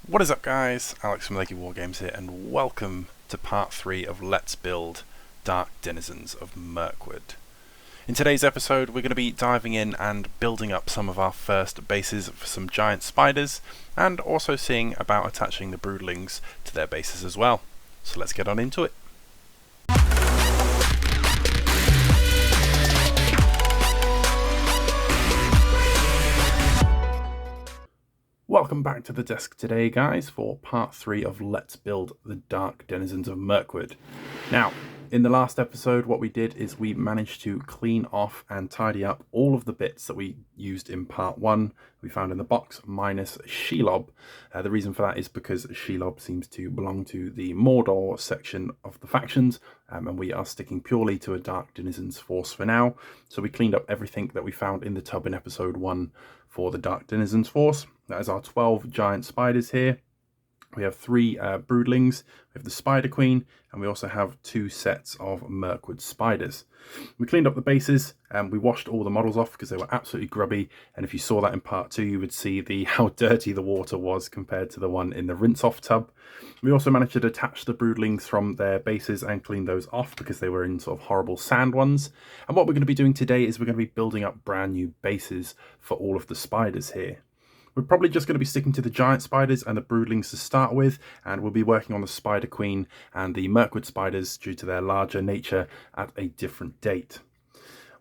What is up, guys? Alex from Lakey Wargames here, and welcome to part 3 of Let's Build Dark Denizens of Mirkwood. In today's episode, we're going to be diving in and building up some of our first bases for some giant spiders, and also seeing about attaching the broodlings to their bases as well. So let's get on into it. Welcome back to the desk today, guys, for part 3 of Let's Build the Dark Denizens of Mirkwood. Now, in the last episode, what we did is we managed to clean off and tidy up all of the bits that we used in part 1, we found in the box, minus Shelob. The reason for that is because Shelob seems to belong to the Mordor section of the factions, and we are sticking purely to a Dark Denizens force for now. So we cleaned up everything that we found in the tub in episode 1 for the Dark Denizens force. That is our 12 giant spiders here. We have 3 broodlings, we have the Spider Queen, and we also have 2 sets of Mirkwood spiders. We cleaned up the bases, and we washed all the models off because they were absolutely grubby, and if you saw that in part 2, you would see how dirty the water was compared to the one in the rinse-off tub. We also managed to detach the broodlings from their bases and clean those off because they were in sort of horrible sand ones. And what we're going to be doing today is we're going to be building up brand new bases for all of the spiders here. We're probably just going to be sticking to the giant spiders and the broodlings to start with, and we'll be working on the Spider Queen and the Mirkwood spiders due to their larger nature at a different date.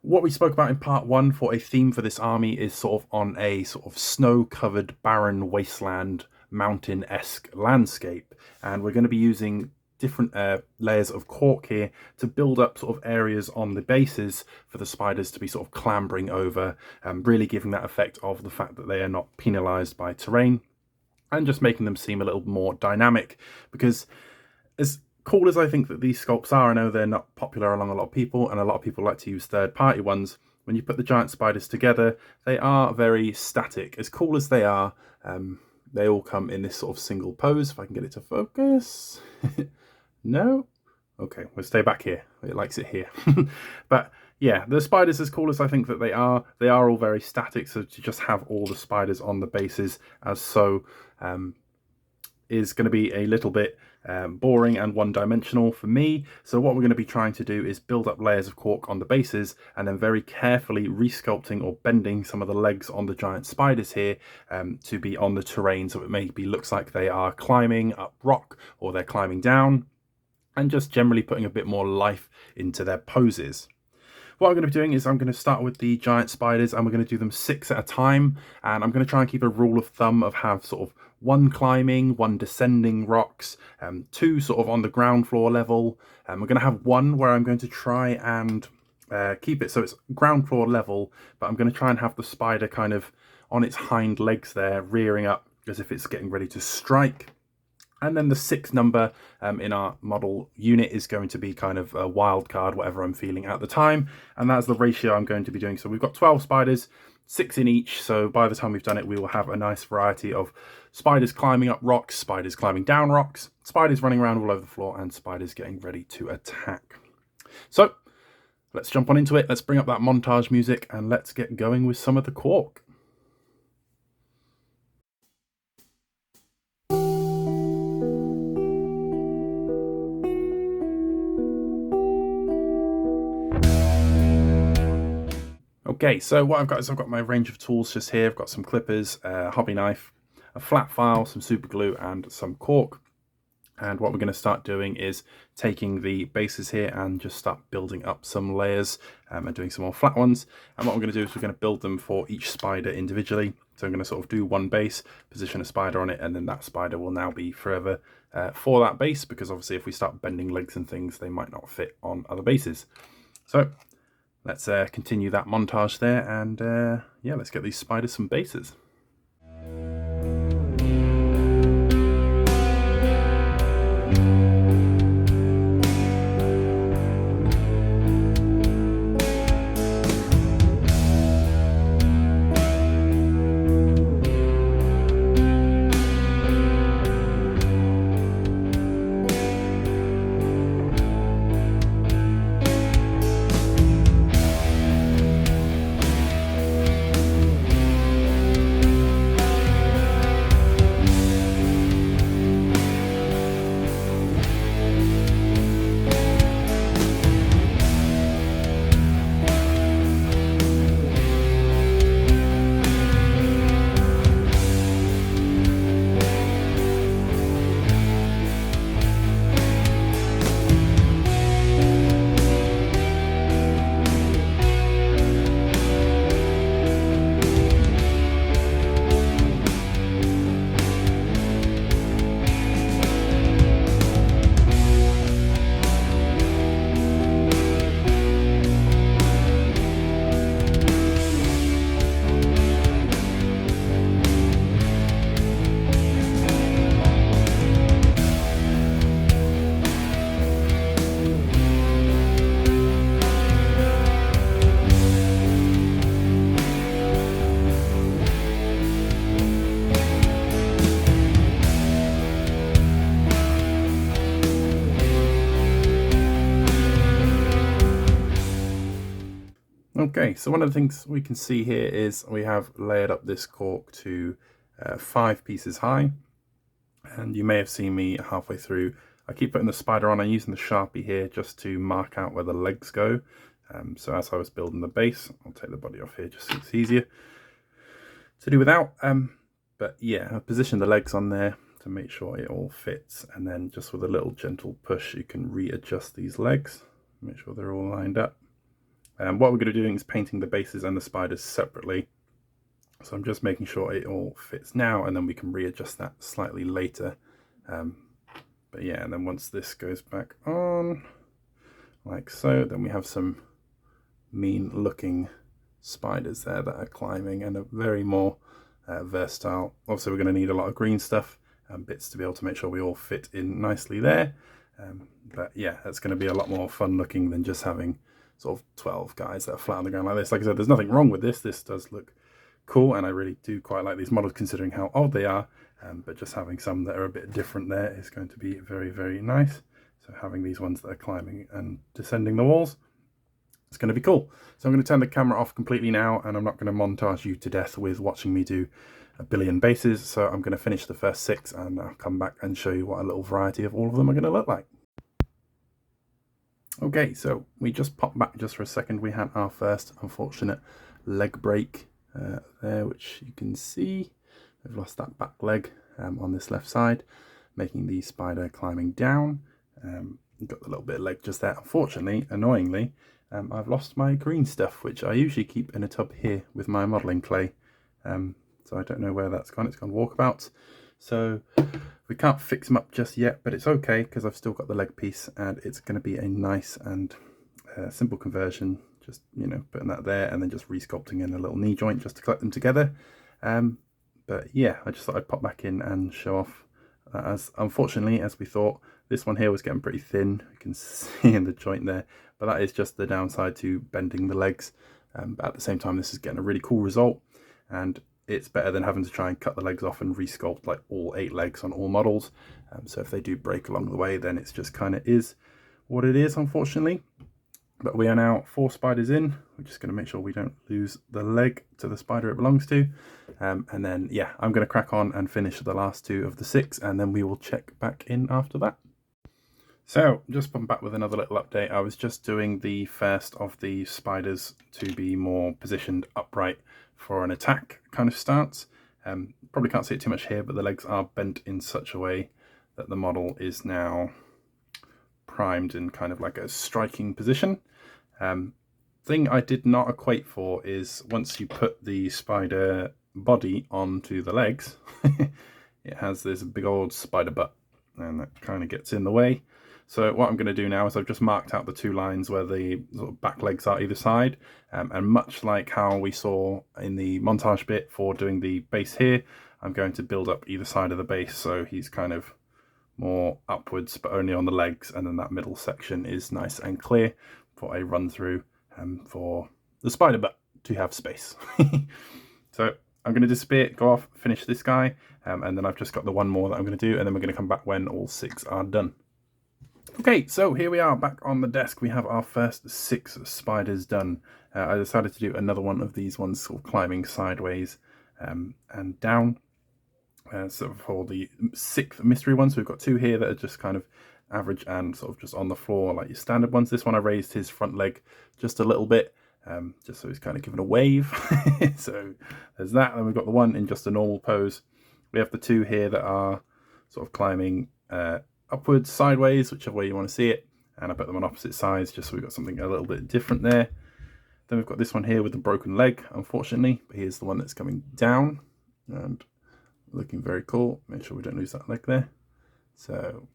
What we spoke about in part 1 for a theme for this army is sort of on a sort of snow-covered, barren wasteland, mountain-esque landscape, and we're going to be using different layers of cork here to build up sort of areas on the bases for the spiders to be sort of clambering over, really giving that effect of the fact that they are not penalized by terrain, and just making them seem a little more dynamic. Because as cool as I think that these sculpts are, I know they're not popular among a lot of people, and a lot of people like to use third-party ones. When you put the giant spiders together, they are very static. As cool as they are, they all come in this sort of single pose. If I can get it to focus. No? Okay, we'll stay back here. It likes it here. But yeah, the spiders, as cool as I think that they are all very static. So to just have all the spiders on the bases as so is going to be a little bit boring and one-dimensional for me. So what we're going to be trying to do is build up layers of cork on the bases and then very carefully resculpting or bending some of the legs on the giant spiders here to be on the terrain, so it maybe looks like they are climbing up rock or they're climbing down, and just generally putting a bit more life into their poses. What I'm going to be doing is I'm going to start with the giant spiders, and we're going to do them 6 at a time, and I'm going to try and keep a rule of thumb of have sort of 1 climbing, 1 descending rocks, 2 sort of on the ground floor level, and we're going to have 1 where I'm going to try and keep it so it's ground floor level, but I'm going to try and have the spider kind of on its hind legs there, rearing up as if it's getting ready to strike. And then the 6th number in our model unit is going to be kind of a wild card, whatever I'm feeling at the time. And that's the ratio I'm going to be doing. So we've got 12 spiders, 6 in each. So by the time we've done it, we will have a nice variety of spiders climbing up rocks, spiders climbing down rocks, spiders running around all over the floor, and spiders getting ready to attack. So let's jump on into it. Let's bring up that montage music and let's get going with some of the cork. Okay, so what I've got is I've got my range of tools just here. I've got some clippers, a hobby knife, a flat file, some super glue, and some cork. And what we're going to start doing is taking the bases here and just start building up some layers and doing some more flat ones. And what we're going to do is we're going to build them for each spider individually. So I'm going to sort of do 1 base, position a spider on it, and then that spider will now be forever for that base, because obviously if we start bending legs and things, they might not fit on other bases. So let's continue that montage there, and yeah, let's get these spiders some bases. Okay, so one of the things we can see here is we have layered up this cork to 5 pieces high, and you may have seen me halfway through. I keep putting the spider on. I'm using the Sharpie here just to mark out where the legs go. So as I was building the base, I'll take the body off here just so it's easier to do without. But yeah, I positioned the legs on there to make sure it all fits, and then just with a little gentle push you can readjust these legs, make sure they're all lined up. What we're going to be doing is painting the bases and the spiders separately, so I'm just making sure it all fits now, and then we can readjust that slightly later. But yeah, and then once this goes back on like so, then we have some mean looking spiders there that are climbing and are very more versatile. Obviously we're going to need a lot of green stuff and bits to be able to make sure we all fit in nicely there. But yeah, that's going to be a lot more fun looking than just having sort of 12 guys that are flat on the ground like this. Like I said, there's nothing wrong with this. This does look cool, and I really do quite like these models considering how old they are. But just having some that are a bit different there is going to be very, very nice. So having these ones that are climbing and descending the walls, it's going to be cool. So I'm going to turn the camera off completely now, and I'm not going to montage you to death with watching me do a billion bases. So I'm going to finish the first 6 and I'll come back and show you what a little variety of all of them are going to look like. Okay, so we just popped back just for a second. We had our first unfortunate leg break there, which you can see. We've lost that back leg on this left side, making the spider climbing down. Got a little bit of leg just there. Unfortunately, annoyingly, I've lost my green stuff, which I usually keep in a tub here with my modelling clay. So I don't know where that's gone. It's gone walkabout. So we can't fix them up just yet, but it's okay because I've still got the leg piece, and it's going to be a nice and simple conversion. Just, you know, putting that there and then just resculpting in a little knee joint just to collect them together. But yeah, I just thought I'd pop back in and show off as unfortunately, as we thought, this one here was getting pretty thin. You can see in the joint there, but that is just the downside to bending the legs. But at the same time, this is getting a really cool result, and it's better than having to try and cut the legs off and resculpt like all 8 legs on all models. So if they do break along the way, then it's just kind of is what it is, unfortunately. But we are now 4 spiders in. We're just going to make sure we don't lose the leg to the spider it belongs to. And then, yeah, I'm going to crack on and finish the last 2 of the 6, and then we will check back in after that. So, just come back with another little update. I was just doing the first of the spiders to be more positioned upright for an attack kind of stance. Probably can't see it too much here, but the legs are bent in such a way that the model is now primed in kind of like a striking position. Thing I did not equate for is once you put the spider body onto the legs, it has this big old spider butt, and that kind of gets in the way. So what I'm going to do now is I've just marked out the 2 lines where the sort of back legs are either side, and much like how we saw in the montage bit for doing the base here, I'm going to build up either side of the base so he's kind of more upwards but only on the legs, and then that middle section is nice and clear for a run through for the spider butt to have space. So I'm going to disappear, go off, finish this guy, and then I've just got the 1 more that I'm going to do, and then we're going to come back when all 6 are done. Okay, so here we are back on the desk. We have our first 6 spiders done. I decided to do another one of these ones sort of climbing sideways and down. So for the 6th mystery ones, we've got 2 here that are just kind of average and sort of just on the floor like your standard ones. This one I raised his front leg just a little bit, just so he's kind of giving a wave. So there's that. And we've got the one in just a normal pose. We have the 2 here that are sort of climbing upwards, sideways, whichever way you want to see it, and I put them on opposite sides just so we've got something a little bit different there. Then we've got this one here with the broken leg, unfortunately, but here's the one that's coming down and looking very cool. Make sure we don't lose that leg there. So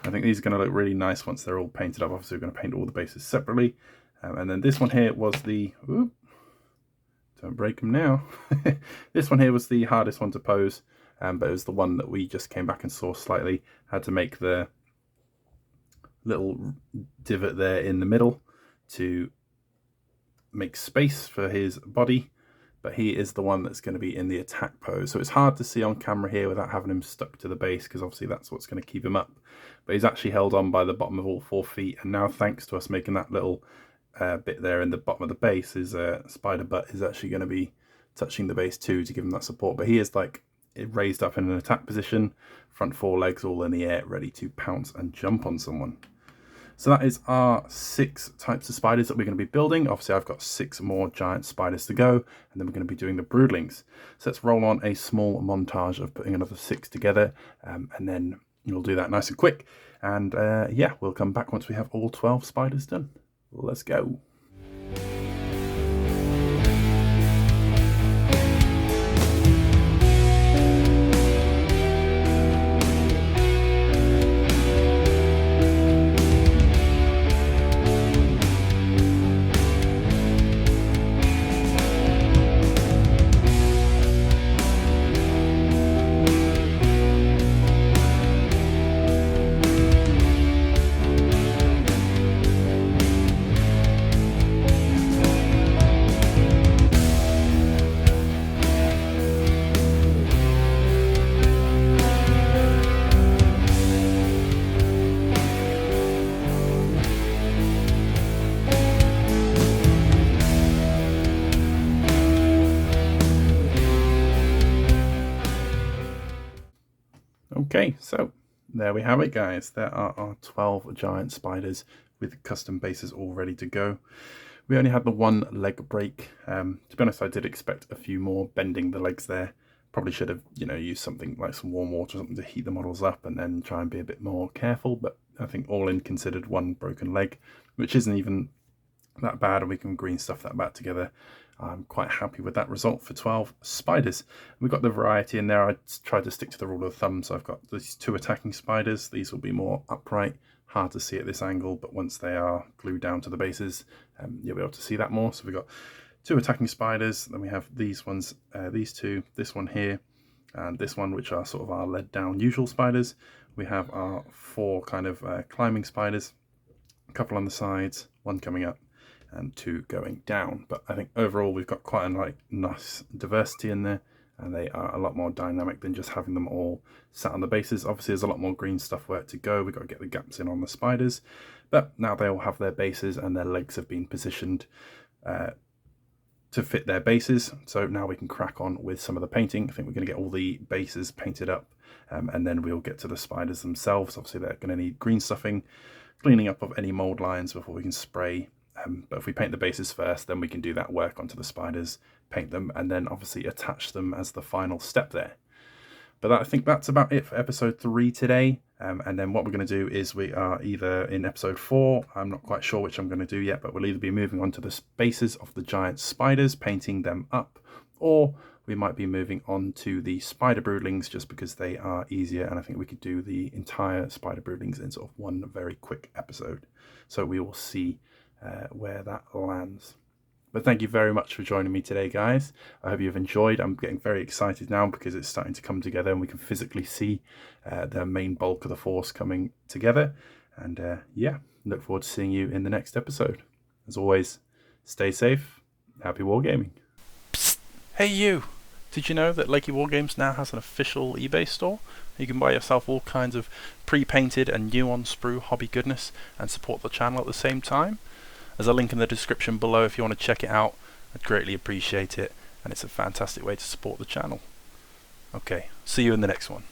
I think these are going to look really nice once they're all painted up. Obviously we're going to paint all the bases separately, and then this one here was the don't break them now. This one here was the hardest one to pose. But it was the one that we just came back and saw slightly. Had to make the little divot there in the middle to make space for his body. But he is the one that's going to be in the attack pose. So it's hard to see on camera here without having him stuck to the base, because obviously that's what's going to keep him up. But he's actually held on by the bottom of all 4 feet. And now thanks to us making that little bit there in the bottom of the base, his spider butt is actually going to be touching the base too to give him that support. But he is like raised up in an attack position, front 4 legs all in the air, ready to pounce and jump on someone. So that is our 6 types of spiders that we're going to be building. Obviously, I've got 6 more giant spiders to go, and then we're going to be doing the broodlings. So let's roll on a small montage of putting another 6 together, and then we'll do that nice and quick. And yeah, we'll come back once we have all 12 spiders done. Let's go. Okay, so there we have it, guys. There are our 12 giant spiders with custom bases all ready to go. We only had the 1 leg break. To be honest, I did expect a few more bending the legs there. Probably should have, used something like some warm water or something to heat the models up and then try and be a bit more careful. But I think all in considered 1 broken leg, which isn't even that bad, and we can green stuff that back together. I'm quite happy with that result for 12 spiders. We've got the variety in there. I tried to stick to the rule of thumb, so I've got these 2 attacking spiders. These will be more upright, hard to see at this angle, but once they are glued down to the bases, you'll be able to see that more. So we've got 2 attacking spiders, then we have these ones, these 2, this one here, and this one, which are sort of our led down usual spiders. We have our 4 kind of climbing spiders, a couple on the sides, 1 coming up, and 2 going down. But I think overall we've got quite a nice diversity in there, and they are a lot more dynamic than just having them all sat on the bases. Obviously there's a lot more green stuff where to go. We've got to get the gaps in on the spiders, but now they all have their bases and their legs have been positioned to fit their bases. So now we can crack on with some of the painting. I think we're going to get all the bases painted up, and then we'll get to the spiders themselves. Obviously they're going to need green stuffing, cleaning up of any mold lines before we can spray. But if we paint the bases first, then we can do that work onto the spiders, paint them, and then obviously attach them as the final step there. But I think that's about it for episode 3 today. And then what we're going to do is we are either in episode 4, I'm not quite sure which I'm going to do yet, but we'll either be moving on to the bases of the giant spiders, painting them up, or we might be moving on to the spider broodlings just because they are easier, and I think we could do the entire spider broodlings in sort of one very quick episode. So we will see where that lands. But thank you very much for joining me today, guys. I hope you've enjoyed. I'm getting very excited now because it's starting to come together and we can physically see the main bulk of the force coming together. And yeah, look forward to seeing you in the next episode. As always, stay safe. Happy wargaming. Psst. Hey you! Did you know that Lakey Wargames now has an official eBay store? You can buy yourself all kinds of pre-painted and new on sprue hobby goodness and support the channel at the same time. There's a link in the description below if you want to check it out. I'd greatly appreciate it, and it's a fantastic way to support the channel. Okay, see you in the next one.